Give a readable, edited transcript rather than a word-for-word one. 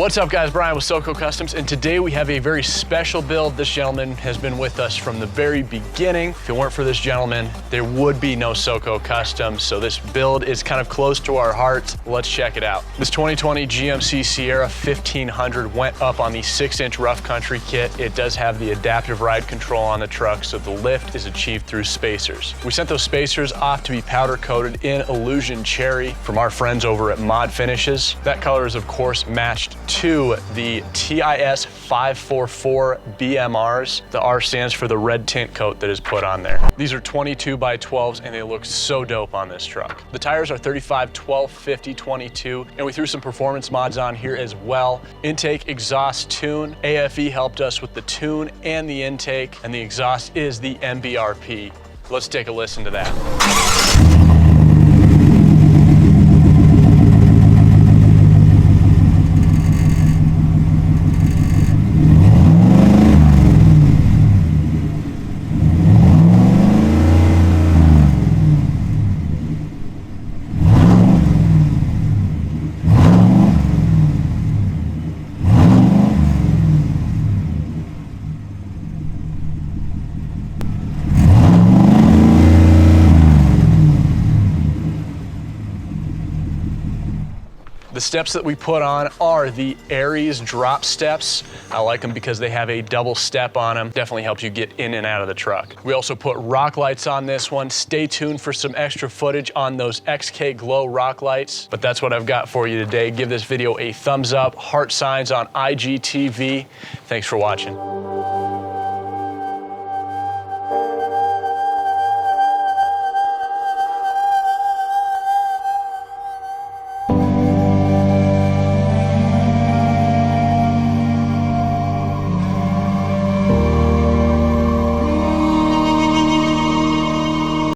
What's up guys, Brian with SoCo Customs, and today we have a very special build. This gentleman has been with us from the very beginning. If it weren't for this gentleman, there would be no SoCo Customs, so this build is kind of close to our hearts. Let's check it out. This 2020 GMC Sierra 1500 went up on the 6-inch rough country kit. It does have the adaptive ride control on the truck, so the lift is achieved through spacers. We sent those spacers off to be powder coated in Illusion Cherry from our friends over at Mod Finishes. That color is of course matched to the TIS 544 BMRs. The R stands for the red tint coat that is put on there. These are 22 by 12s and they look so dope on this truck. The tires are 35, 12, 50, 22, and we threw some performance mods on here as well. Intake, exhaust, tune. AFE helped us with the tune and the intake, and the exhaust is the MBRP. Let's take a listen to that. The steps that we put on are the Aries drop steps. I like them because they have a double step on them. Definitely helps you get in and out of the truck. We also put rock lights on this one. Stay tuned for some extra footage on those XK Glow rock lights. But that's what I've got for you today. Give this video a thumbs up, heart signs on IGTV. Thanks for watching.